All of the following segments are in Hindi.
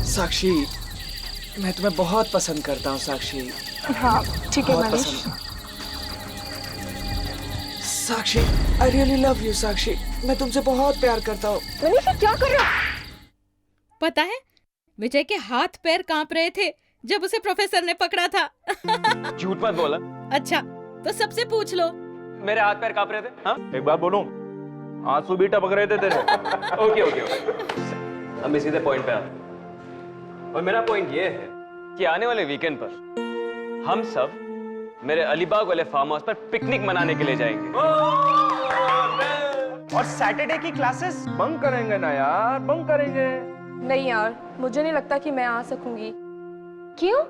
साक्षी, मैं तुम्हें बहुत पसंद करता हूँ साक्षी। हाँ ठीक है बहुत मनीष। पसंद। साक्षी, आई रियली लव यू साक्षी, मैं तुमसे बहुत प्यार करता हूँ। मनीष ये क्या कर रहे हो? पता है, विजय के हाथ पैर कांप रहे थे जब उसे प्रोफेसर ने पकड़ा था। झूठ मत बोला। अच्छा, तो सबसे पूछ लो। मेरे हाथ पैर कांप रहे थे? हाँ? एक बात बोलूं, आंसू भी टपक रहे थे तेरे। Okay okay okay. अब मैं सीधे पॉइंट पे आता हूं। और मेरा पॉइंट ये है कि आने वाले वीकेंड पर हम सब मेरे अलीबाग वाले फार्म हाउस पर पिकनिक मनाने के लिए जाएंगे। और सैटरडे की क्लासेस बंक करेंगे ना यार, बंक करेंगे। नहीं यार, मुझे नहीं लगता कि मैं आ सकूंगी। क्यों?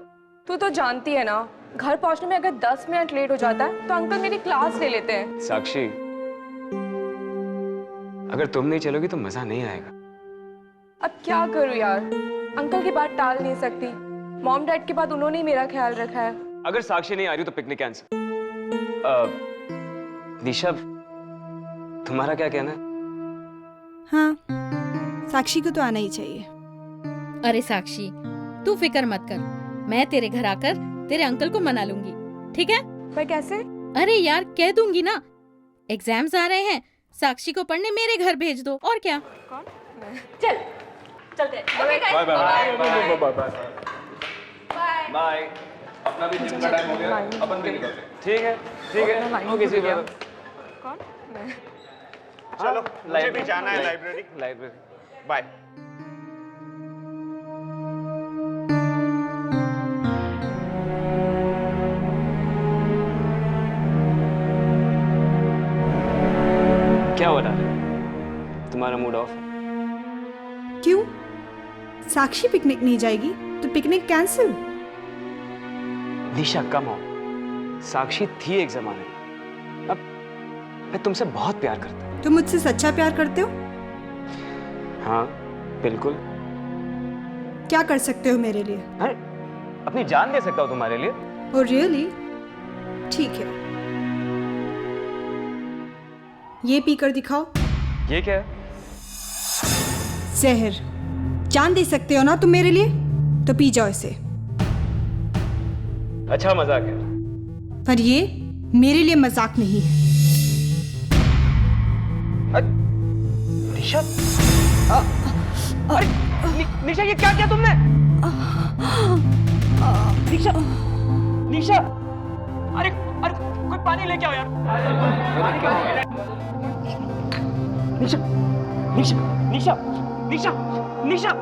तू तो जानती है ना, घर पहुंचने में अगर 10 मिनट लेट हो जाता है तो अंकल मेरी क्लास ले लेते हैं। साक्षी, अगर तुम नहीं चलोगी तो मजा नहीं आएगा। अब क्या करूं यार, अंकल की बात टाल नहीं सकती। मॉम डैड के बाद उन्होंने ही मेरा ख्याल रखा है। अगर साक्षी नहीं आ रही तो पिकनिक कैंसिल। निशा, तुम्हारा क्या कहना है? हाँ, साक्षी को तो आना ही चाहिए। अरे साक्षी, तू फिक्र मत कर, मैं तेरे घर आकर तेरे अंकल को मना लूंगी, ठीक है? पर कैसे? अरे यार, कह दूंगी ना, एग्जाम्स आ रहे हैं, साक्षी को पढ़ने मेरे घर भेज दो, और क्या। चल चलते। Bye bye bye bye bye. Bye. अपना भी जिम का टाइम हो गया, अपन भी निकलते हैं। ठीक है ठीक है। ओके सी बात। कौन? मैं। चलो, मुझे भी जाना है लाइब्रेरी। बाय। क्या हो रहा है? तुम्हारा मूड ऑफ? क्यों? साक्षी पिकनिक नहीं जाएगी तो पिकनिक कैंसिल। निशा कम हो, साक्षी थी एक जमाने में, अब मैं तुमसे बहुत प्यार करता हूँ। तुम मुझसे सच्चा प्यार करते हो? हाँ बिल्कुल। क्या कर सकते हो मेरे लिए? अरे अपनी जान दे सकता हूँ तुम्हारे लिए। Oh really? ठीक है, ये पीकर दिखाओ। ये क्या है? जहर। जान दे सकते हो ना तुम मेरे लिए, तो पी जाओ इसे। अच्छा मजाक है। पर ये मेरे लिए मजाक नहीं है। निशा, अरे निशा ये क्या किया तुमने? निशा, निशा, अरे अरे कोई पानी लेके आओ यार। निशा, निशा, निशा, निशा, निशा।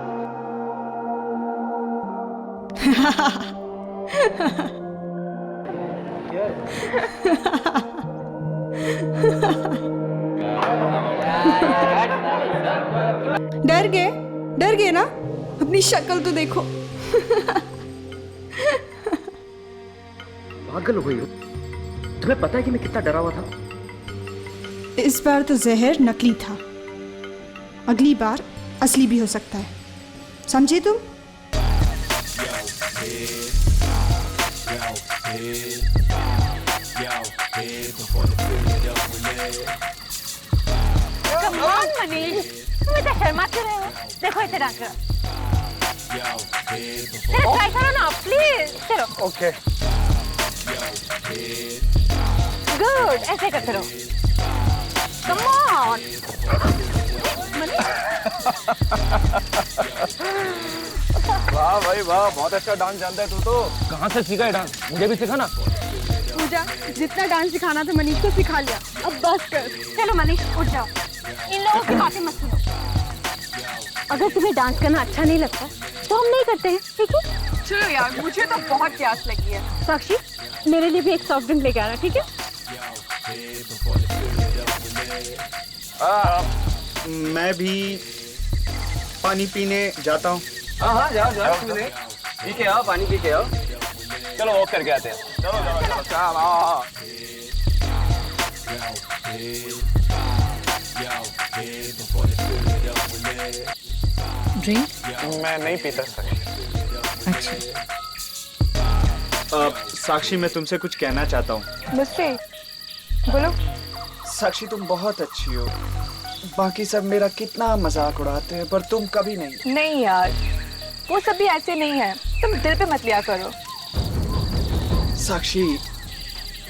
डर गए ना? अपनी शक्ल तो देखो। पागल हो गई हो? तुम्हें पता है कि मैं कितना डरा हुआ था? इस बार तो जहर नकली था, अगली बार असली भी हो सकता है, समझे तुम? Come on, मनीष, तुम इतना शर्माते रहे हो। देखो इसे डांस करो। चलो ट्राई करो ना, प्लीज। चलो। ओके। गुड, ऐसे करते रहो। Come on. वाह भाई वाह, बहुत अच्छा डांस जानता है तू तो। कहाँ से सीखा है डांस? मुझे भी सिखा ना। पूजा, जितना डांस सिखाना था मनीष को सिखा लिया, अब बस कर। चलो मनीष, उठ जाओ। इन लोगों की बातें मत सुनो। अगर तुम्हें डांस करना अच्छा नहीं लगता तो हम नहीं करते हैं, ठीक है? चलो यार, मुझे तो बहुत प्यास लगी है। साक्षी, मेरे लिए भी एक सॉफ्ट ड्रिंक लेके आना, ठीक है? मैं भी पानी पीने जाता हूँ। हाँ हाँ जाओ जाओ, पी के आओ, पानी पी के आओ। चलो वॉक करके आते हैं। चलो चलो चलो चलो। ड्रिंक? मैं नहीं पीता सर। अच्छा। साक्षी, मैं तुमसे कुछ कहना चाहता हूँ। मुझसे? बोलो। साक्षी, तुम बहुत अच्छी हो। बाकी सब मेरा कितना मजाक उड़ाते हैं, पर तुम कभी नहीं। नहीं यार, वो सब भी ऐसे नहीं है, तुम दिल पे मत लिया करो। साक्षी,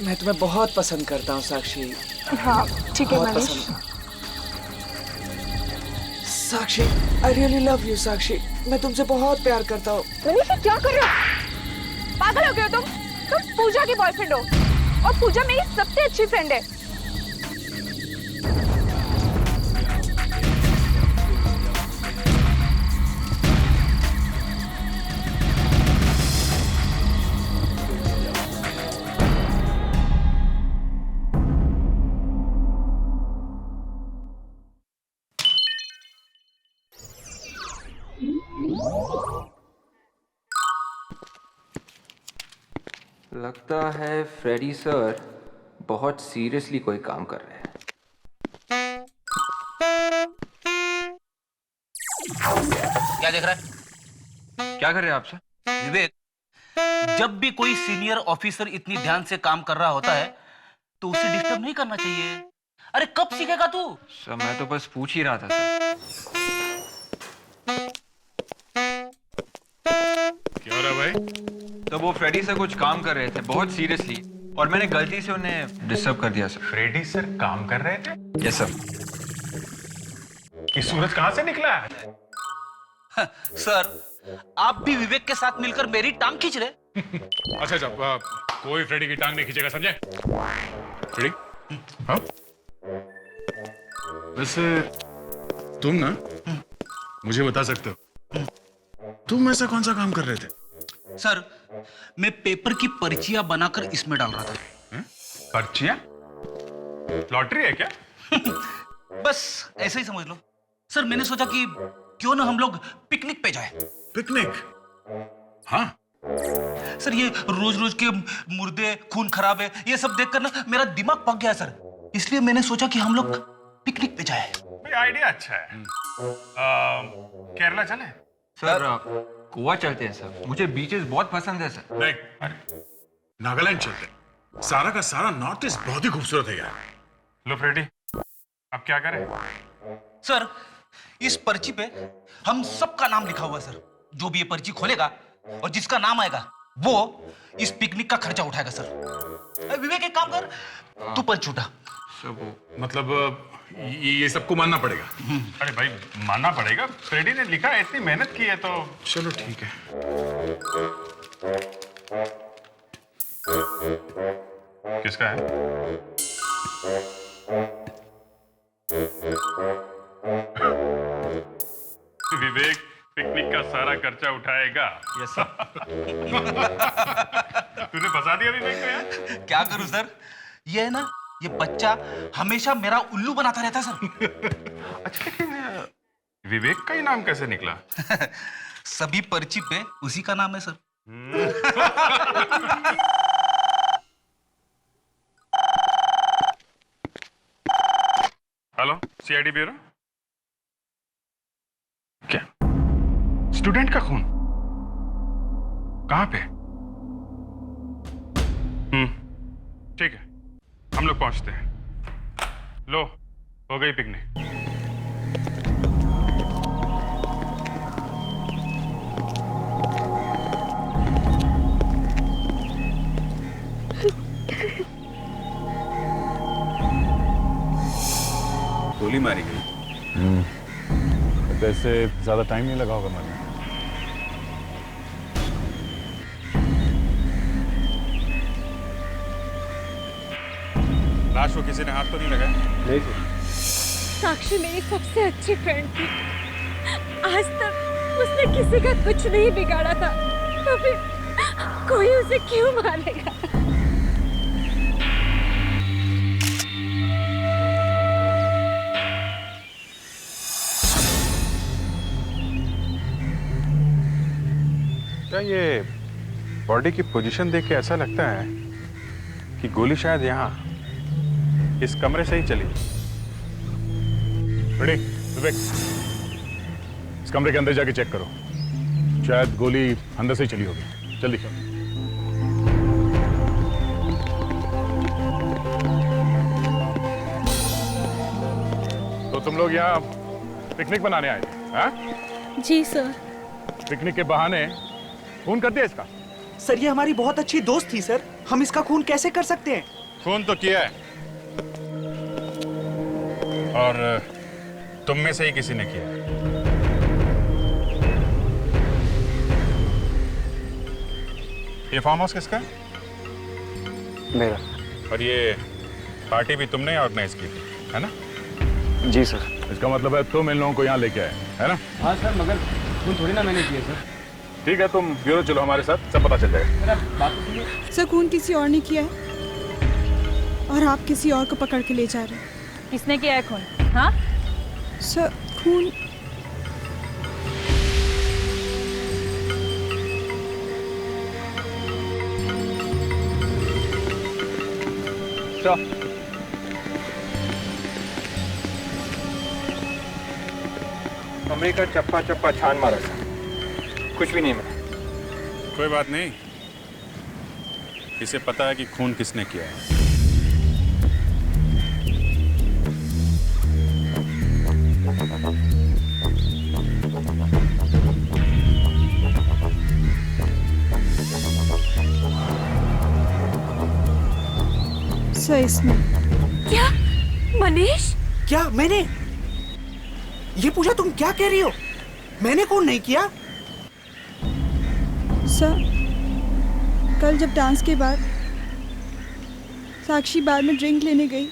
मैं तुम्हें बहुत पसंद करता हूँ साक्षी, हाँ ठीक है बहुत मनीष। पसंद। साक्षी, आई रियली लव यू साक्षी, मैं तुमसे बहुत प्यार करता हूँ। मनीष ये क्या कर रहे हो? पागल हो गए हो तुम पूजा के बॉयफ्रेंड हो और पूजा मेरी सबसे अच्छी फ्रेंड है। लगता है फ्रेडी सर बहुत सीरियसली कोई काम कर रहे हैं। क्या देख रहा है? क्या कर रहे हैं आप सर? विवेक, जब भी कोई सीनियर ऑफिसर इतनी ध्यान से काम कर रहा होता है तो उसे डिस्टर्ब नहीं करना चाहिए। अरे कब सीखेगा तू? सर मैं तो बस पूछ ही रहा था सर। क्या हो रहा है भाई? तो वो फ्रेडी सर कुछ काम कर रहे थे बहुत सीरियसली और मैंने गलती से उन्हें डिस्टर्ब कर दिया सर। फ्रेडी सर काम कर रहे थे? Yes sir. ये सूरज कहां से निकला है? सर, आप भी विवेक के साथ मिलकर मेरी टांग खींच रहे। अच्छा अच्छा, कोई फ्रेडी की टांग नहीं खींचेगा, समझे? फ्रेडी? हाँ? वैसे तुम ना मुझे बता सकते हो तुम ऐसा कौन सा काम कर रहे थे? सर, मैं पेपर की पर्चियां बनाकर इसमें डाल रहा था। पर्चियां? लॉटरी है क्या? बस ऐसे ही समझ लो। सर, मैंने सोचा कि क्यों ना हम लोग पिकनिक पे जाए। पिकनिक? हाँ। सर, ये रोज रोज के मुर्दे, खून खराब है, ये सब देखकर ना मेरा दिमाग पक गया सर। इसलिए मैंने सोचा कि हम लोग पिकनिक पे जाए। भाई आइडिया अच्छा है। केरला चले? सर गोवा चलते हैं सर, मुझे बीचेस बहुत पसंद है सर। नहीं, अरे नागालैंड चलते हैं। सारा का सारा नॉर्थ ईस्ट बहुत ही खूबसूरत है यार। लो फ्रेडी, अब क्या करें? सर, इस पर्ची पे हम सबका नाम लिखा हुआ है सर। जो भी ये पर्ची खोलेगा और जिसका नाम आएगा वो इस पिकनिक का खर्चा उठाएगा सर। विवेक, एक काम कर, तू पर्ची उठा। मतलब ये सबको मानना पड़ेगा? अरे भाई मानना पड़ेगा, फ्रेडी ने लिखा है, इतनी मेहनत की है तो चलो ठीक है। किसका है? विवेक पिकनिक का सारा खर्चा उठाएगा। Yes sir. तूने फंसा दिया विवेक को यार। क्या करूं सर, ये है ना, ये बच्चा हमेशा मेरा उल्लू बनाता रहता है सर। अच्छा, लेकिन विवेक का ही नाम कैसे निकला? सभी पर्ची पे उसी का नाम है सर। Hello, CID bureau. क्या स्टूडेंट का खून? कहां पे? ठीक है, हम लोग पहुंचते हैं। लो, हो गई पिकनिक। गोली मारी गई। वैसे ज्यादा टाइम नहीं लगा होगा मारने। लाश को किसी ने हाथ तो नहीं लगाया? नहीं सर। साक्षी मेरी सबसे अच्छी फ्रेंड थी। आज तक उसने किसी का कुछ नहीं बिगाड़ा था, तो फिर कोई उसे क्यों मारेगा? क्या ये बॉडी की पोजीशन देख के ऐसा लगता है कि गोली शायद यहाँ इस कमरे से ही चली? रेडी विवेक, इस कमरे के अंदर जाके चेक करो, शायद गोली अंदर से ही चली होगी। जल्दी। तो तुम लोग यहाँ पिकनिक मनाने आए थे? हाँ? जी सर। पिकनिक के बहाने खून कर दिया इसका? सर ये हमारी बहुत अच्छी दोस्त थी सर, हम इसका खून कैसे कर सकते हैं? खून तो किया है, और तुम में से ही किसी ने किया है। ये फार्म हाउस किसका है? मेरा। और ये पार्टी भी तुमने ऑर्गेनाइज की थी, है ना? जी सर। इसका मतलब है तुम इन लोगों को यहाँ लेके आए, है ना? हाँ सर, मगर खून थोड़ी ना मैंने किया सर। ठीक है, तुम ब्यूरो चलो हमारे साथ, सब पता चल जाएगा। सर खून किसी और ने किया है और आप किसी और को पकड़ के ले जा रहे हैं। किसने किया है खून? हाँ, सर खून कमरे का चप्पा चप्पा छान मारा था, कुछ भी नहीं मिला। कोई बात नहीं, इसे पता है कि खून किसने किया है। सर इसमें क्या मनीष? क्या मैंने? ये पूछा तुम क्या कह रही हो? मैंने खून नहीं किया। सर कल जब डांस के बाद साक्षी बार में ड्रिंक लेने गई,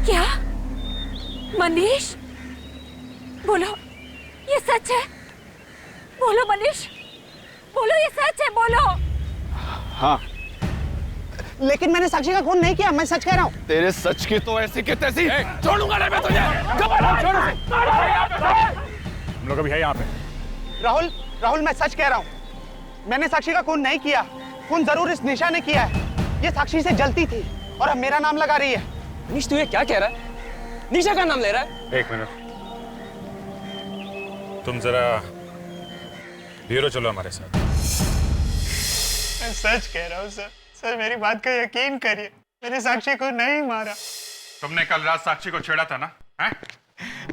क्या मनीष? बोलो ये सच है? बोलो मनीष, बोलो ये सच है, बोलो। हाँ, लेकिन मैंने साक्षी का खून नहीं किया, मैं सच कह रहा हूँ। तेरे सच की तो ऐसी की तैसी छोड़ूंगा नहीं मैं तुझे। हम लोग अभी है यहाँ पे। राहुल, राहुल मैं सच कह रहा हूँ, मैंने साक्षी का खून नहीं किया। खून जरूर इस निशा ने किया है। ये साक्षी से जलती थी और अब मेरा नाम लगा रही है। मनीष तू ये क्या कह रहा है? निशा का नाम ले रहा है? एक मिनट, तुम जरा ब्यूरो चलो हमारे साथ। मैं सच कह रहा हूँ सर। सर मेरी बात का यकीन करिए, मैंने साक्षी को नहीं मारा। तुमने कल रात साक्षी को छेड़ा था ना? हैं?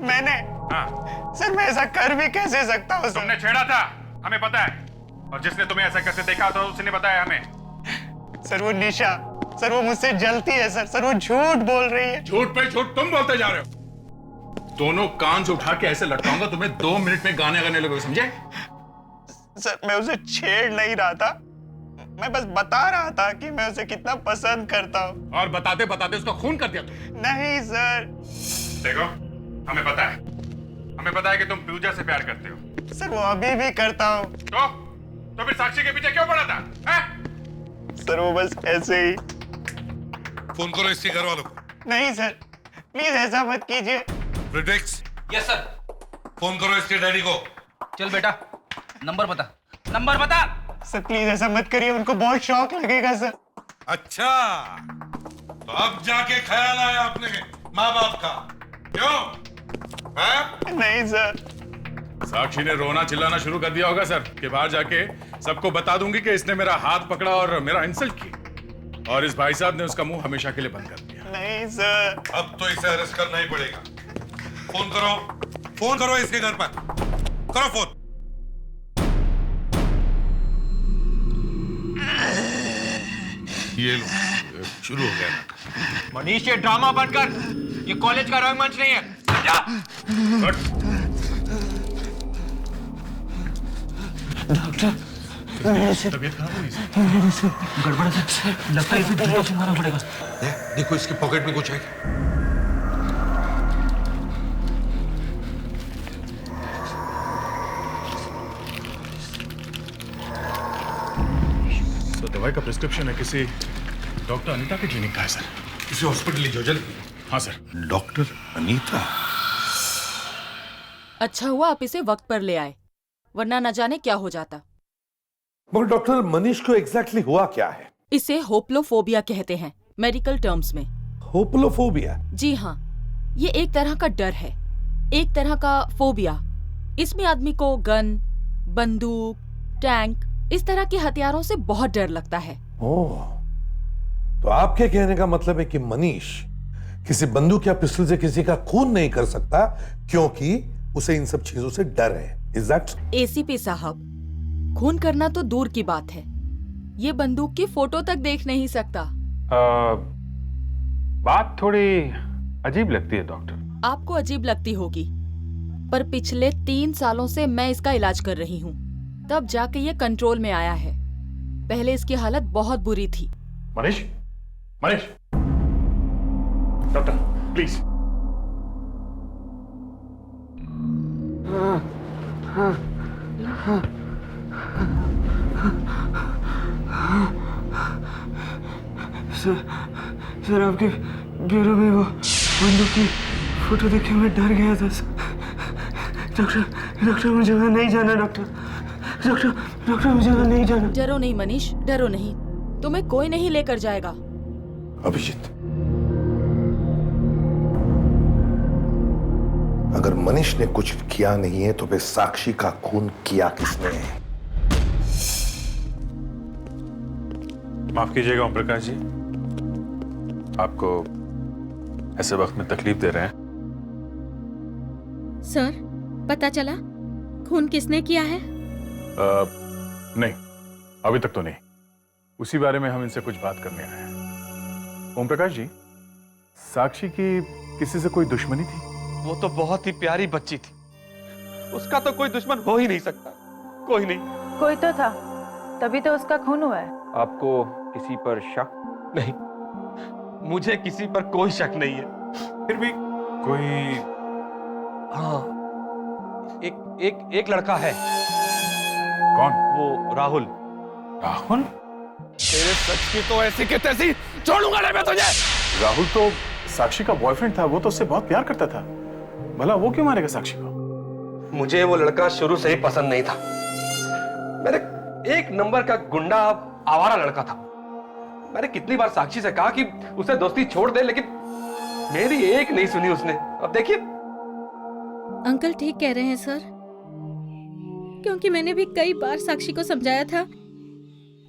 मैंने? हाँ। सर मैं ऐसा कर भी कैसे सकता हूँ सर? तुमने छेड़ा था, हमें पता है, और जिसने तुम्हें ऐसा करते देखा था उसने बताया हमें। सर वो निशा, सर वो मुझसे जलती है सर। सर वो झूठ बोल रही है। झूठ पे झूठ तुम बोलते जा रहे हो। दोनों कान से उठा के ऐसे लटकाऊंगा तुम्हें, 2 मिनट में गाने गाने लगोगे, समझे? सर मैं उसे छेड़ नहीं रहा था, मैं बस बता रहा था कि मैं उसे कितना पसंद करता हूँ। और बताते बताते उसका खून कर दिया तुम। नहीं सर। देखो हमें पता है कि तुम पूजा से प्यार करते हो। सर वो अभी भी करता हूँ। तो फिर साक्षी के पीछे क्यों पड़ा था? हैं? सर वो बस ऐसे ही। फोन करो इसके घर वालों को। नहीं सर, प्लीज ऐसा मत कीजिए। प्रिटिक्स, यस सर। फोन करो इसके डैडी को। चल बेटा, नंबर बता, नंबर बता। सर प्लीज ऐसा मत करिए, उनको बहुत शौक लगेगा सर। अच्छा, तो अब जाके ख्याल आया अपने माँ बाप का, क्यों? है? नहीं सर। साक्षी ने रोना चिल्लाना शुरू कर दिया होगा सर, कि बाहर जाके सबको बता दूंगी कि इसने मेरा हाथ पकड़ा और मेरा इंसल्ट की, और इस भाई साहब ने उसका मुंह हमेशा के लिए बंद कर दिया। नहीं सर। अब तो इसे अरेस्ट करना ही पड़ेगा। फोन करो इसके घर पर, करो फोन। ये लो, शुरू हो गया। मनीष ये ड्रामा बंद कर, ये कॉलेज का रंगमंच नहीं है। जा। तबीयत खराब हुई? गड़बड़ है सर, लगता है इसे जूतों से मारना पड़ेगा। देखो इसकी पॉकेट में कुछ है। तो दवाई का प्रिस्क्रिप्शन है किसी डॉक्टर अनीता के क्लिनिक का है सर। इसे हॉस्पिटल ले जाओ जल्दी। हाँ सर। डॉक्टर अनीता? अच्छा हुआ आप इसे वक्त पर ले आए, वरना न जाने क्या हो जाता। मगर डॉक्टर मनीष को एग्जैक्टली हुआ क्या है? इसे होप्लोफोबिया कहते हैं मेडिकल टर्म्स में। होप्लोफोबिया? जी हाँ, ये एक तरह का डर है, एक तरह का फोबिया। इसमें आदमी को गन, बंदूक, टैंक, इस तरह के हथियारों से बहुत डर लगता है। ओह, तो आपके कहने का मतलब है कि मनीष किसी बंदूक या पिस्टल से किसी का खून नहीं कर सकता क्योंकि उसे इन सब चीजों से डर है। Is that? एसीपी साहब, खून करना तो दूर की बात है, ये बंदूक की फोटो तक देख नहीं सकता। बात थोड़ी अजीब लगती है डॉक्टर। आपको अजीब लगती होगी, पर पिछले 3 सालों से मैं इसका इलाज कर रही हूँ, तब जाके ये कंट्रोल में आया है। पहले इसकी हालत बहुत बुरी थी। Manish, Manish, doctor please. Sir आपके ब्यूरो में वो बंदूक की फोटो देख के मैं डर गया था डॉक्टर मुझे वहाँ नहीं जाना। डॉक्टर मुझे वहाँ नहीं जाना। डरो नहीं मनीष, डरो नहीं, तुम्हें कोई नहीं लेकर जाएगा। अभिजीत, अगर मनीष ने कुछ किया नहीं है तो फिर साक्षी का खून किया किसने है? माफ कीजिएगा ओम प्रकाश जी, आपको ऐसे वक्त में तकलीफ दे रहे हैं। सर, पता चला खून किसने किया है? नहीं, अभी तक तो नहीं। उसी बारे में हम इनसे कुछ बात करने आए हैं। ओम प्रकाश जी, साक्षी की किसी से कोई दुश्मनी थी? वो तो बहुत ही प्यारी बच्ची थी, उसका तो कोई दुश्मन हो ही नहीं सकता। कोई नहीं। कोई तो था, तभी तो उसका खून हुआ है। आपको किसी पर शक? नहीं, मुझे किसी पर कोई शक नहीं है। फिर भी कोई? हाँ, एक लड़का है। कौन? वो राहुल। राहुल? तेरे सच की तो ऐसी के तैसी छोड़ूंगा नहीं मैं तुझे। राहुल तो साक्षी का बॉयफ्रेंड था, वो तो उससे बहुत प्यार करता था। भला वो क्यों मारेगा साक्षी को? मुझे वो लड़का शुरू से ही पसंद नहीं था। मेरे एक नंबर का गुंडा आवारा लड़का था। मैंने कितनी बार साक्षी से कहा कि उसे दोस्ती छोड़ दे, लेकिन मेरी एक नहीं सुनी उसने। अब देखिए। अंकल ठीक कह रहे हैं सर, क्योंकि मैंने भी कई बार साक्षी को समझाया था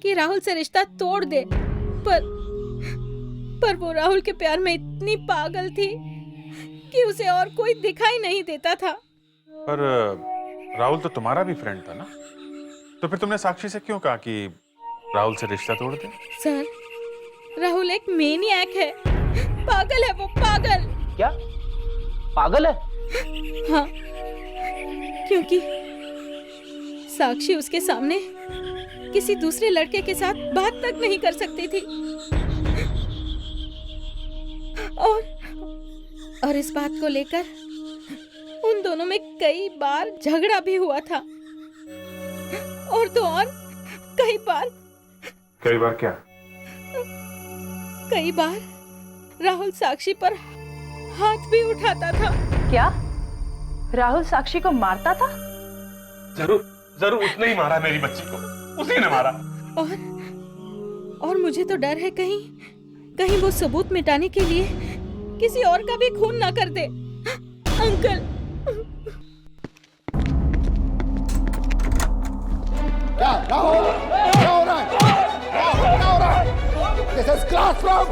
कि राहुल से रिश्ता तोड़ दे, पर वो राहुल के प्यार में इतनी पागल थी कि उसे और कोई दिखाई नहीं देता था। पर राहुल तो तुम्हारा भी फ्रेंड था ना, तो फिर तुमने साक्षी से क्यों कहा कि राहुल से रिश्ता तोड़ दे? सर, राहुल एक मेनियक है, पागल है वो, पागल। क्या पागल है? हाँ, क्योंकि साक्षी उसके सामने किसी दूसरे लड़के के साथ बात तक नहीं कर सकती थी, और इस बात को लेकर उन दोनों में कई बार झगड़ा भी हुआ था, और तो और कई बार क्या? कई बार राहुल साक्षी पर हाथ भी उठाता था। क्या राहुल साक्षी को मारता था? जरूर उसने ही मारा मेरी बच्ची को, उसी ने मारा। और मुझे तो डर है कहीं वो सबूत मिटाने के लिए किसी और का भी खून ना कर दे। अंकल, क्या राहुल, क्या हो रहा है? क्या हो रहा है? This is classroom.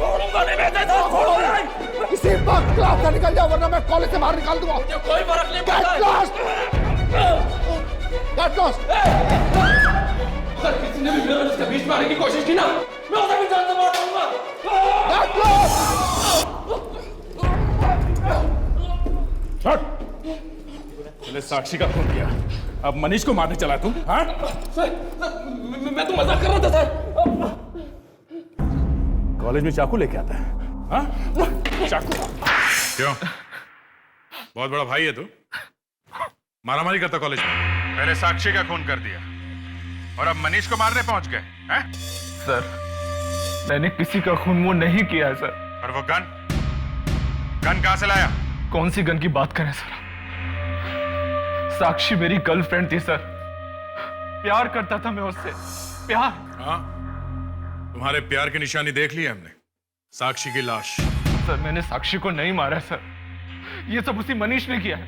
इसी वक्त क्लास से निकल जाओ, वरना मैं कॉलेज से बाहर निकाल दूंगा। कोई फर्क नहीं पड़ता। Get lost. Get lost. अगर किसी ने भी मेरे और उसके बीच में आने की कोशिश की ना, मैं उसे भी जान से मार दूंगा। Get lost. पहले साक्षी का खून किया, अब मनीष को मारने चला तुम? हाँ? मैं तो मजाक कर रहा था सर। कॉलेज में चाकू लेके आता है? हाँ? चाकू? क्यों? बहुत बड़ा भाई है तू? मारामारी करता कॉलेज में? पहले साक्षी का खून कर दिया और अब मनीष को मारने पहुंच गए हैं? सर, मैंने किसी का खून वो नहीं किया है सर। और वो गन कहां से लाया? कौन सी गन की बात करें सर? साक्षी मेरी गर्लफ्रेंड थी सर, प्यार करता था मैं उससे, प्यार। हाँ, तुम्हारे प्यार की निशानी देख ली हमने, साक्षी की लाश। सर, मैंने साक्षी को नहीं मारा सर, ये सब उसी मनीष ने किया है,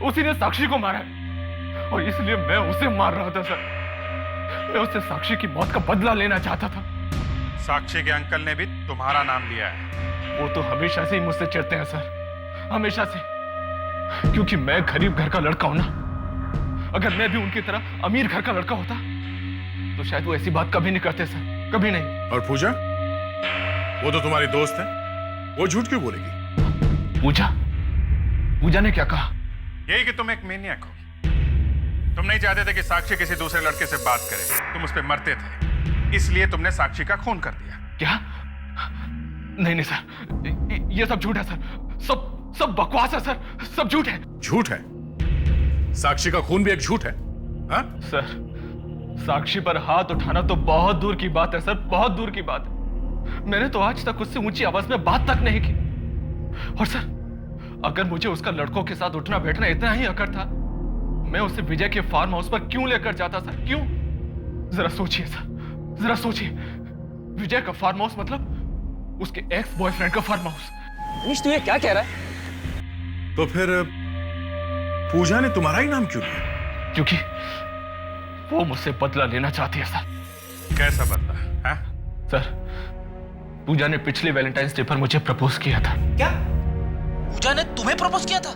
उसी ने साक्षी को मारा है, और इसलिए मैं उसे मार रहा था सर। मैं उससे साक्षी की मौत का बदला लेना चाहता था। साक्षी के अंकल ने भी तुम्हारा नाम लिया है। वो तो हमेशा से ही मुझसे चिढ़ते हैं सर, हमेशा से, क्योंकि मैं गरीब घर का लड़का हूं ना। अगर मैं भी उनकी तरह अमीर घर का लड़का होता तो शायद वो ऐसी बात कभी नहीं करते सर, कभी नहीं। और पूजा, वो तो तुम्हारी दोस्त है, वो झूठ क्यों बोलेगी? पूजा ने क्या कहा? यही कि तुम एक मेनियक हो। तुम नहीं चाहते थे कि साक्षी किसी दूसरे लड़के से बात करे, तुम उस पर मरते थे, इसलिए तुमने साक्षी का खून कर दिया। क्या? नहीं सर, ये सब झूठ है सर, सब बकवास है सर, सब झूठ है। झूठ है? साक्षी का खून भी एक झूठ है? हाँ? सर, साक्षी पर हाथ उठाना तो बहुत दूर की बात है सर, बहुत दूर की बात है। मैंने तो आज तक उससे ऊंची आवाज में बात तक नहीं की। और सर, अगर मुझे उसका लड़कों के साथ उठना बैठना इतना ही अकड़ था, मैं उसे विजय के फार्म हाउस पर क्यों लेकर जाता सर? क्यों? जरा सोचिए सर, जरा सोचिए। विजय का फार्म हाउस मतलब उसके एक्स बॉयफ्रेंड का फार्म हाउस। मनीष, तू ये क्या कह रहा है? तो फिर पूजा ने तुम्हारा ही नाम क्यों लिया? क्योंकि वो मुझसे बदला लेना चाहती है सर। कैसा बदला है? सर, पूजा ने पिछले वैलेंटाइंस डे पर मुझे प्रपोज किया था। क्या? पूजा ने तुम्हें प्रपोज किया था?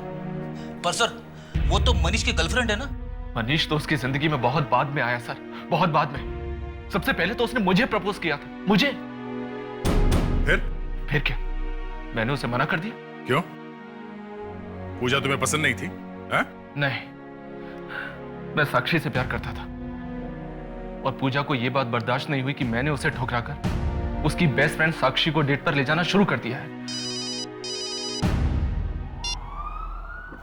पर सर, वो तो मनीष की गर्लफ्रेंड है ना? मनीष तो उसकी जिंदगी में बहुत बाद में आया सर, बहुत बाद में। सबसे पहले तो उसने मुझे प्रपोज किया था, मुझे। फिर क्या? मैंने उसे मना कर दिया। क्यों? पूजा तुम्हें पसंद नहीं थी? है? नहीं, मैं साक्षी से प्यार करता था और पूजा को यह बात बर्दाश्त नहीं हुई कि मैंने उसे ठुकराकर उसकी बेस्ट फ्रेंड साक्षी को डेट पर ले जाना शुरू कर दिया है।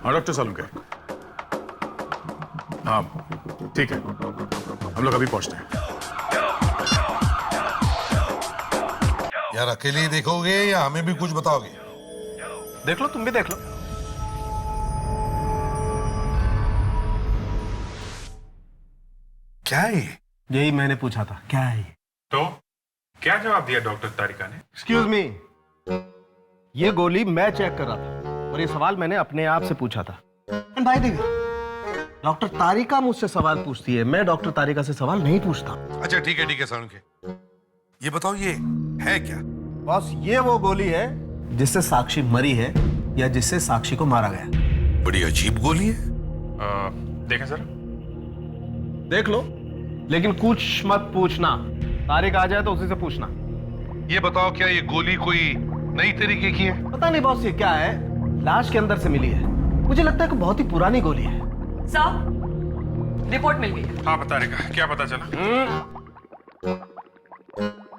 हाँ डॉक्टर सालुंके, हाँ ठीक है, हम लोग अभी पहुंचते हैं। यार अकेले ही देखोगे या हमें भी कुछ बताओगे? देख लो, तुम भी देख लो। क्या है ये? यही मैंने पूछा था, क्या है ये? तो क्या जवाब दिया डॉक्टर तारिका ने? एक्सक्यूज मी, ये गोली मैं चेक कर रहा था और ये सवाल मैंने अपने आप से पूछा था। भाई देखिए, डॉक्टर तारिका मुझसे सवाल पूछती है, मैं डॉक्टर तारिका से सवाल नहीं पूछता। अच्छा ठीक है सालुंके, ये बताओ ये है क्या? बॉस, ये वो गोली है जिससे साक्षी मरी है या जिससे साक्षी को मारा गया। बड़ी अजीब गोली है। देखें सर। देख लो, लेकिन कुछ मत पूछना। तारिक आ जाए तो उसी से पूछना। ये बताओ, क्या ये गोली कोई नई तरीके की है? पता नहीं बॉस, ये क्या है, लाश के अंदर से मिली है। मुझे लगता है कि बहुत ही पुरानी गोली है। सर, रिपोर्ट मिल गई है। हाँ बता रेखा, क्या पता चला?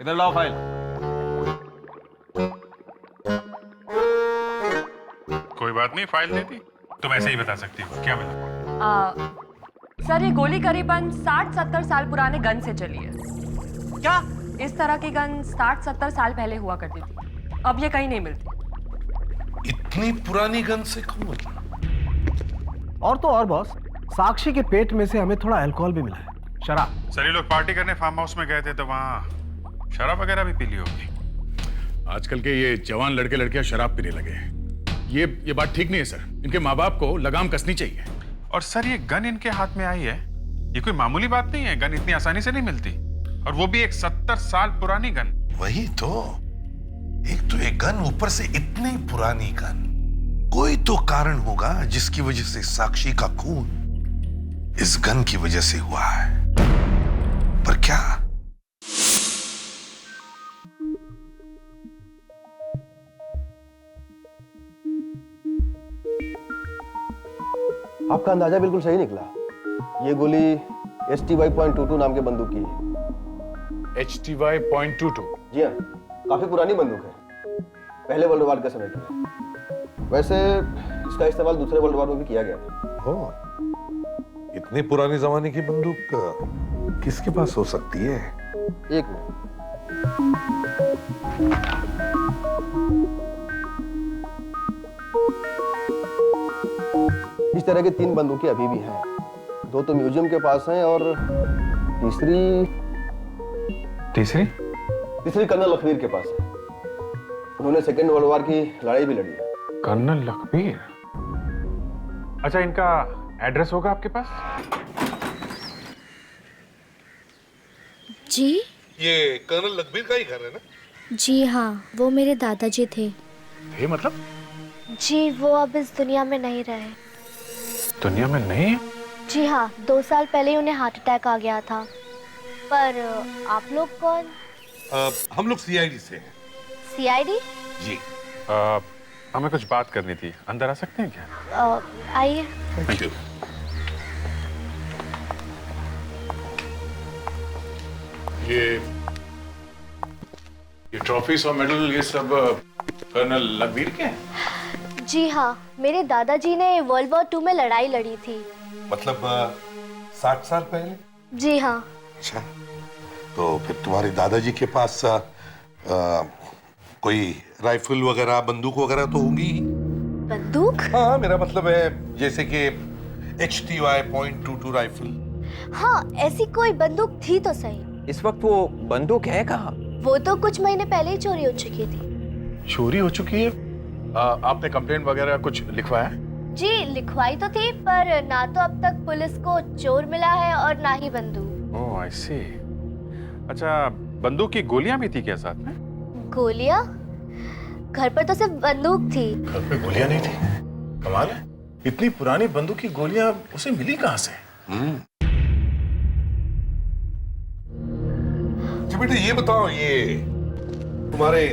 इधर लाओ फाइल। कोई बात नहीं, फाइल देती, तुम ऐसे ही बता सकती हो। क्या मिला? सर, ये गोली करीबन 60-70 साल पुराने गन से चली है। क्या? इस तरह की गन 60-70 साल पहले हुआ करती थी, अब ये कहीं नहीं मिलती। इतनी पुरानी गन से कौन? और तो और बॉस, साक्षी के पेट में से हमें थोड़ा अल्कोहल भी मिला है, शराब। सर, ये लोग पार्टी करने फार्म हाउस में गए थे तो वहाँ शराब वगैरह भी पी ली होगी। आजकल के ये जवान लड़के लड़कियां शराब पीने लगे हैं। ये बात ठीक नहीं है सर। इनके माँ बाप को लगाम कसनी चाहिए। और सर, ये गन इनके हाथ में आई है, ये कोई मामूली बात नहीं है। गन इतनी आसानी से नहीं मिलती, और वो भी एक 70 साल पुरानी गन। वही तो, एक तो एक गन, ऊपर से इतनी पुरानी गन। कोई तो कारण होगा जिसकी वजह से साक्षी का खून इस गन की वजह से हुआ है, पर क्या? आपका अंदाजा बिल्कुल सही निकला। ये गोली HTY.22 नाम के बंदूक की है। HTY.22? जी हाँ, काफी पुरानी बंदूक है, पहले वर्ल्ड वार के समय की है। वैसे इसका इस्तेमाल दूसरे वर्ल्ड वार में भी किया गया था। ओह, इतनी पुरानी जमाने की बंदूक किसके पास हो सकती है? एक मिनट। इस तरह की 3 बंदूकें अभी भी हैं। 2 तो म्यूजियम के पास हैं और तीसरी कर्नल लखवीर के पास है। उन्होंने सेकेंड वर्ल्ड वार की लड़ाई भी लड़ी है। कर्नल लखवीर? अच्छा, इनका एड्रेस होगा आपके पास? जी? ये कर्नल लखबीर का ही घर है ना? जी हाँ, वो मेरे दादाजी थे। ये मतलब जी, वो अब इस दुनिया में नहीं रहे। दुनिया में नहीं? जी हाँ, 2 साल पहले ही उन्हें हार्ट अटैक आ गया था। पर आप लोग कौन? हम लोग सीआईडी से हैं। सीआईडी? जी। हमें कुछ बात करनी थी, अंदर आ सकते हैं क्या? आइए। Thank you. ये ट्रॉफीज और मेडल ये सब कर्नल लखबीर के हैं? जी हाँ, मेरे दादाजी ने वर्ल्ड वॉर 2 में लड़ाई लड़ी थी। मतलब 60 साल पहले? जी हाँ। अच्छा, तो फिर तुम्हारे दादाजी के पास कोई राइफल वगैरह, बंदूक वगैरह तो होगी ही। बंदूक? हाँ, मेरा मतलब है जैसे कि HTY.22 राइफल। हाँ, ऐसी कोई बंदूक थी तो सही। इस वक्त वो बंदूक है कहाँ? वो तो कुछ महीने पहले ही चोरी हो चुकी थी। चोरी हो चुकी है? आपने कंप्लेंट वगैरह कुछ लिखवाया? जी, लिखवाई तो थी, पर ना तो अब तक पुलिस को चोर मिला है और ना ही बंदूक। ओह, आई सी। अच्छा, बंदूक की गोलियां भी थी क्या साथ में? गोलियां? घर पर तो सिर्फ बंदूक थी। घर पे गोलियां नहीं थी? कमाल है, इतनी पुरानी बंदूक की गोलियां उसे मिली कहाँ से? अच्छा बेटा, ये बताओ, ये तुम्हारे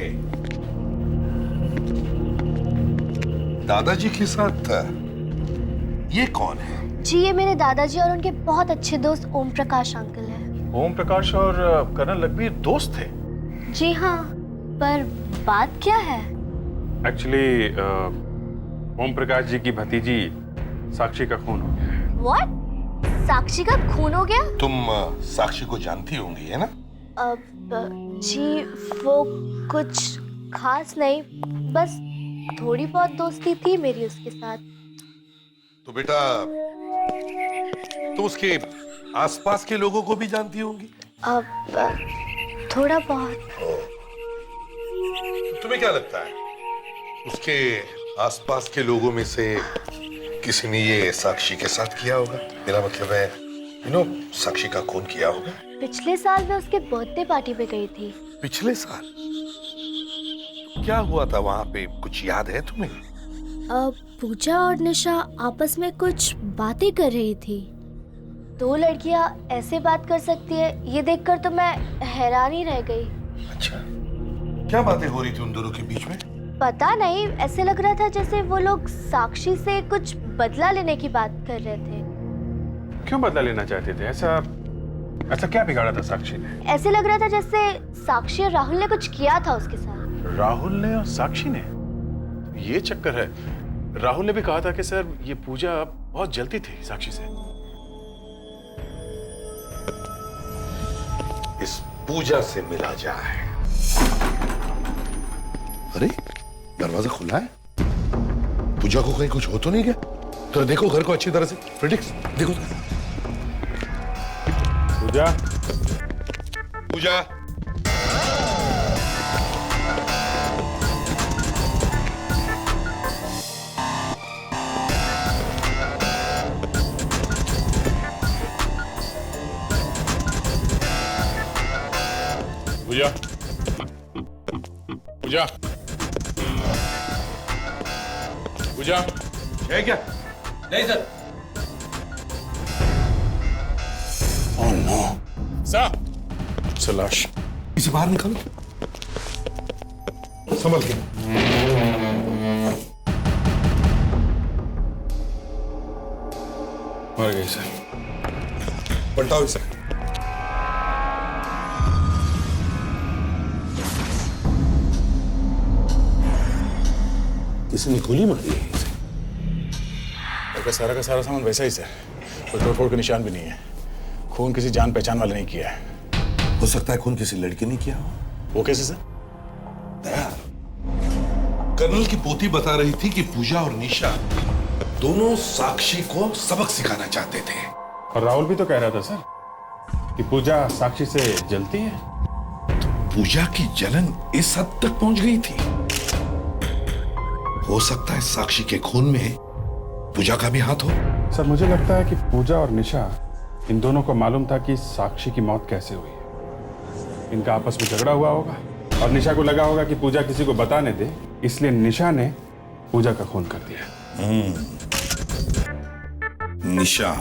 दादाजी के साथ ये कौन है? जी, ये मेरे दादाजी और उनके बहुत अच्छे दोस्त ओम प्रकाश अंकल हैं। ओम प्रकाश और कर्नल लखबीर दोस्त थे? जी हाँ, पर बात क्या है? एक्चुअली ओम प्रकाश जी की भतीजी साक्षी का खून हो गया है। What? साक्षी का खून हो गया? तुम साक्षी को जानती होंगी, है ना? जी, वो कुछ खास नहीं, बस थोड़ी बहुत दोस्ती थी मेरी उसके साथ। तो बेटा, तुम उसके आसपास के लोगों को भी जानती होंगी? थोड़ा बहुत। तुम्हें क्या लगता है, उसके आसपास के लोगों में से किसी ने ये साक्षी के साथ किया होगा? मेरा मतलब है, साक्षी का खून किया होगा। पिछले साल मैं उसके बर्थडे पार्टी पे गई थी। पिछले साल? क्या हुआ था वहां पे, कुछ याद है तुम्हें? पूजा और निशा आपस में कुछ बातें कर रही थी। 2 लड़कियां ऐसे बात कर सकती है, ये देखकर तो मैं हैरान ही रह गई। अच्छा, क्या बातें हो रही थी उन दोनों के बीच में? पता नहीं, ऐसे लग रहा था जैसे वो लोग साक्षी से कुछ बदला लेने की बात कर रहे थे। क्यों बदला लेना चाहते थे? ऐसा क्या बिगाड़ा था साक्षी ने? ऐसे लग रहा था जैसे साक्षी और राहुल ने कुछ किया था उसके साथ। राहुल ने और साक्षी ने? ये चक्कर है। राहुल ने भी कहा था कि सर, ये पूजा बहुत जलती थी साक्षी से। इस पूजा से मिला जाए। अरे, दरवाजा खुला है। पूजा को कहीं कुछ हो तो नहीं गया? तो देखो घर को अच्छी तरह से। फ्रेडिक्स, देखो तो। पूजा, पूजा, पूजा, पूजा, पूजा, है क्या? नहीं सर। Oh no. सर, सलाश। इसे बाहर निकालो, संभल के। मर गई सर। पलटाओ इसे। किसी ने गोली मारी है इसे। सारा का सारा सामान वैसा ही सर, कोई तोड़ फोड़ के निशान भी नहीं है। खून किसी जान पहचान वाले नहीं किया है। हो सकता है खून किसी लड़के ने किया हो। वो कैसे सर? कर्नल की पोती बता रही थी कि पूजा और निशा दोनों साक्षी को सबक सिखाना चाहते थे। और राहुल भी तो कह रहा था सर कि पूजा साक्षी से जलती है। तो पूजा की जलन इस हद तक पहुंच गई थी। हो सकता है साक्षी के खून में पूजा का भी हाथ हो। सर, मुझे लगता है कि पूजा और निशा, इन दोनों को मालूम था कि साक्षी की मौत कैसे हुई है। इनका आपस में झगड़ा हुआ होगा और निशा को लगा होगा कि पूजा किसी को बताने दे, इसलिए निशा ने पूजा का खून कर दिया। निशा,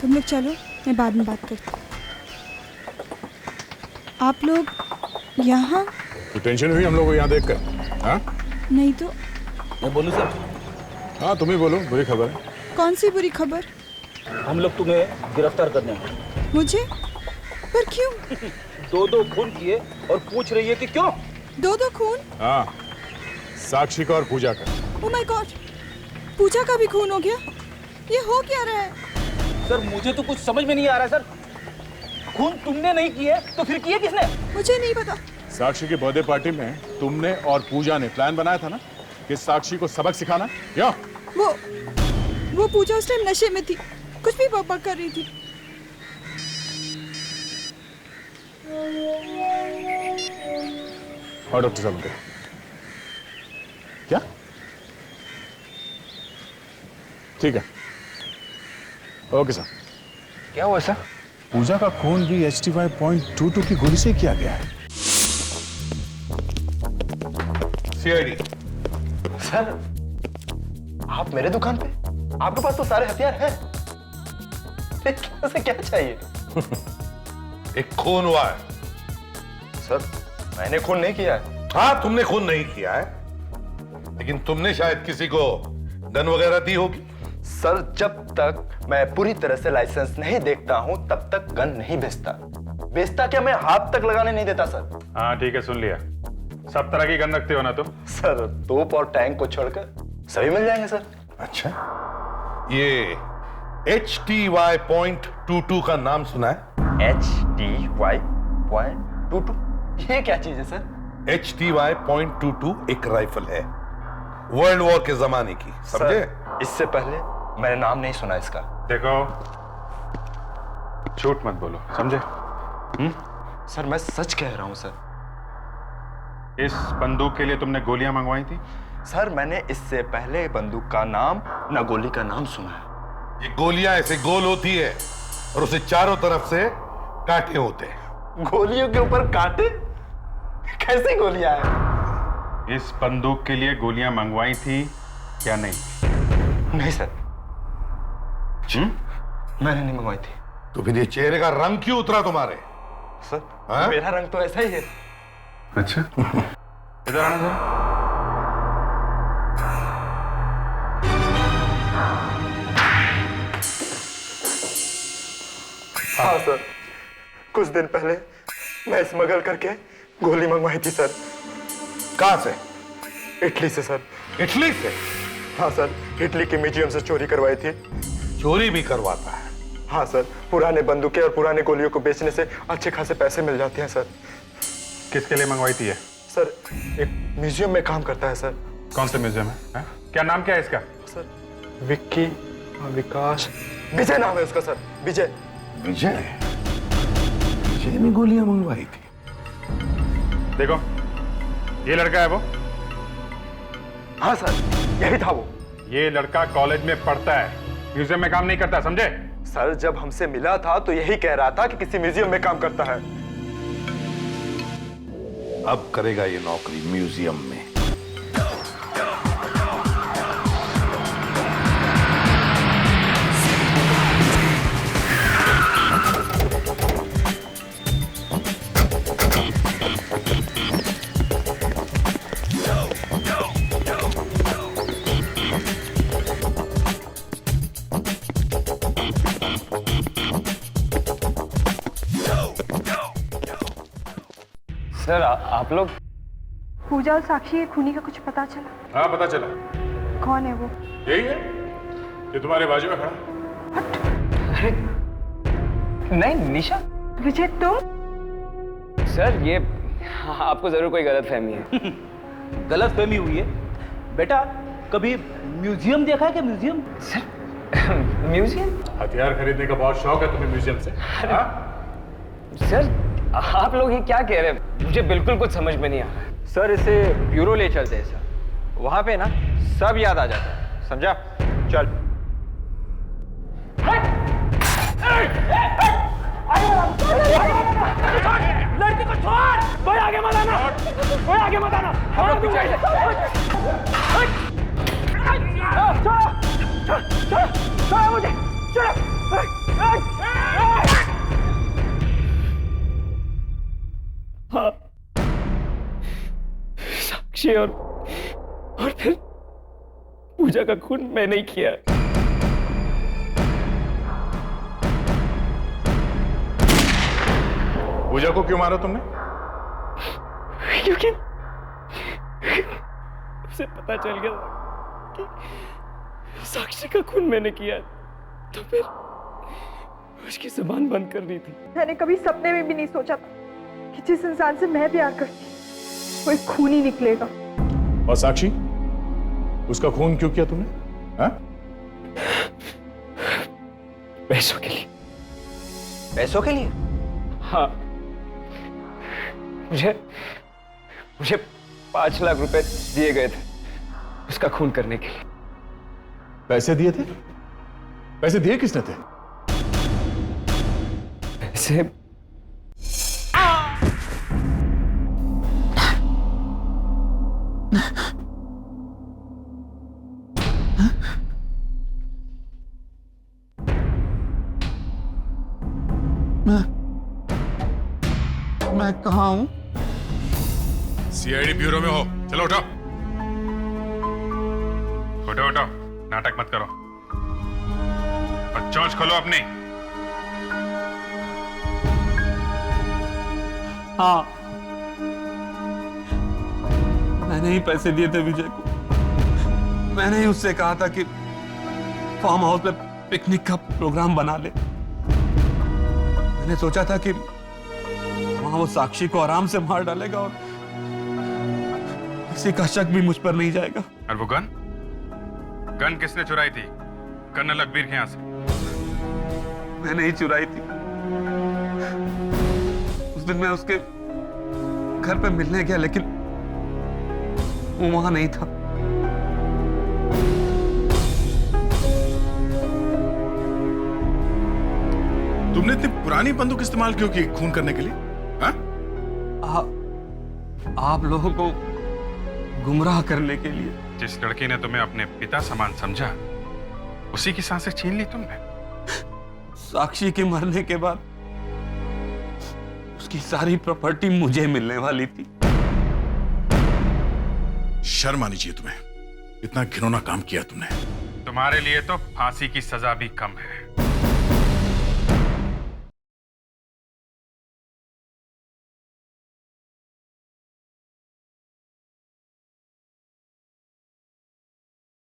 तुम लोग चलो, मैं बाद में बात करती हूँ। आप लोग यहाँ? तो टेंशन हुई हम लोग को यहाँ देखकर? हाँ नहीं तो। मैं बोलूं सर? हाँ तुम ही बोलो, बुरी खबर है। कौन सी बुरी खबर? हम लोग तुम्हें गिरफ्तार करने आए। मुझे? पर क्यों? दो खून किए और पूछ रही है कि क्यों? दो खून? हाँ, साक्षी का और पूजा का। ओह माय गॉड, पूजा का भी खून हो गया? ये हो क्या रहा है? सर मुझे तो कुछ समझ में नहीं आ रहा है सर। खून तुमने नहीं किए तो फिर किए किसने? मुझे नहीं पता। साक्षी की बर्थडे पार्टी में तुमने और पूजा ने प्लान बनाया था ना कि साक्षी को सबक सिखाना। या वो पूजा उस टाइम नशे में थी, कुछ भी बकबक कर रही थी। और डॉक्टर साहब के क्या? ठीक है, ओके सर। क्या हुआ सर? पूजा का खून भी HT5.22 की गोली से किया गया है। सीआईडी सर, आप मेरे दुकान पे? आपके पास तो सारे हथियार हैं। से क्या चाहिए? एक खून हुआ है। सर, मैंने खून नहीं किया है। हाँ, तुमने खून नहीं किया है, लेकिन तुमने शायद किसी को गन वगैरह दी होगी। सर, जब तक मैं पूरी तरह से लाइसेंस नहीं देखता हूं तब तक गन नहीं बेचता क्या मैं हाथ तक लगाने नहीं देता सर। हाँ ठीक है, सुन लिया। सब तरह की गन रखते हो ना तुम? सर, तोप और टैंक को छोड़कर सभी मिल जाएंगे सर। अच्छा, ये HTY.22 का नाम सुना है? HTY.22 ये क्या चीज है सर? HTY.22 एक राइफल है, वर्ल्ड वॉर के जमाने की, समझे? इससे पहले मैंने नाम नहीं सुना इसका। देखो, झूठ मत बोलो, समझे? सर, मैं सच कह रहा हूं सर। इस बंदूक के लिए तुमने गोलियां मंगवाई थी? सर, मैंने इससे पहले बंदूक का नाम न गोली का नाम सुना है। ये गोलियां ऐसे गोल होती है और उसे चारों तरफ से कांटे होते हैं। गोलियों के ऊपर कांटे? कैसी गोलियां हैं? इस बंदूक के लिए गोलियां मंगवाई थी क्या नहीं? नहीं सर, मैंने नहीं मंगवाई थी। तो फिर ये चेहरे का रंग क्यों उतरा तुम्हारे? सर, हाँ? मेरा रंग तो ऐसा ही है। अच्छा, इधर आना सर। हाँ सर, कुछ दिन पहले मैं स्मगल करके गोली मंगवाई थी सर। कहां से? इटली से सर। इटली से? हाँ सर, इटली के म्यूजियम से चोरी करवाई थी। चोरी भी करवाता है? हाँ सर, पुराने बंदूकें और पुराने गोलियों को बेचने से अच्छे खासे पैसे मिल जाते हैं सर। किसके लिए मंगवाई थी ये? सर, एक म्यूजियम में काम करता है सर। कौन से म्यूजियम है? क्या नाम क्या है इसका? सर, विक्की, विकास, विजय नाम है उसका सर। विजय। विजय ने गोलियां मंगवाई थी? देखो, ये लड़का है वो? हाँ सर, यही था वो। ये लड़का कॉलेज में पढ़ता है, म्यूजियम में काम नहीं करता, समझे? सर, जब हमसे मिला था तो यही कह रहा था कि किसी म्यूजियम में काम करता है। अब करेगा ये नौकरी म्यूजियम में। सर, आप लोग? पूजा और साक्षी खूनी का कुछ पता चला? हाँ, पता चला। कौन है वो? यही है, ये तुम्हारे बाजू में खड़ा। अरे नहीं, निशा। विजय, तुम? सर, ये आपको जरूर कोई गलतफहमी है। गलतफहमी हुई है? बेटा, कभी म्यूजियम देखा है क्या? म्यूजियम? Sir, museum? हथियार खरीदने का बहुत शौक है तुम्हें म्यूजियम से? हाँ? सर आप लोग ये क्या कह रहे हैं? मुझे बिल्कुल कुछ समझ में नहीं आ रहा है। सर इसे ब्यूरो ले चलते हैं सर, वहां पे ना सब याद आ जाता है, समझा? चल। लड़की को छोड़, कोई आगे मत आना, कोई आगे मत आना, हम लोग पीछे से। छोड़ मुझे, छोड़। हाँ, साक्षी और फिर पूजा का खून मैंने ही किया। पूजा को क्यों मारा तुमने? क्योंकि उसे पता चल गया कि साक्षी का खून मैंने किया, तो फिर उसकी जुबान बंद कर दी थी। मैंने कभी सपने में भी नहीं सोचा था कि जिस इंसान से मैं प्यार करती वो एक खून ही निकलेगा। और साक्षी, उसका खून क्यों किया तुमने? हाँ? पैसों के लिए। पैसों के लिए? हाँ, मुझे 5 लाख रुपए दिए गए थे उसका खून करने के लिए। पैसे दिए थे? पैसे दिए किसने थे? पैसे मैं कहाँ हूँ? सीआईडी ब्यूरो में हो। चलो उठो, उठो उठो, नाटक मत करो और चोंच खोलो अपनी। हाँ, मैंने ही पैसे दिए थे विजय को। मैंने ही उससे कहा था कि फार्म हाउस पे पिकनिक का प्रोग्राम बना ले। मैंने सोचा था कि वहां वो साक्षी को आराम से मार डालेगा और किसी का शक भी मुझ पर नहीं जाएगा। और वो गन किसने चुराई थी? कर्नल अकबीर के यहां से? मैंने ही चुराई थी। उस दिन मैं उसके घर पे मिलने गया, लेकिन वो वहां नहीं था। तुमने इतनी पुरानी बंदूक इस्तेमाल क्यों की खून करने के लिए? हाँ? आप लोगों को गुमराह करने के लिए। जिस लड़की ने तुम्हें अपने पिता समान समझा, उसी की सांसें छीन ली तुमने। साक्षी के मरने के बाद उसकी सारी प्रॉपर्टी मुझे मिलने वाली थी। शर्म आनी चाहिए तुम्हें, इतना घिनौना काम किया तुमने। तुम्हारे लिए तो फांसी की सजा भी कम है।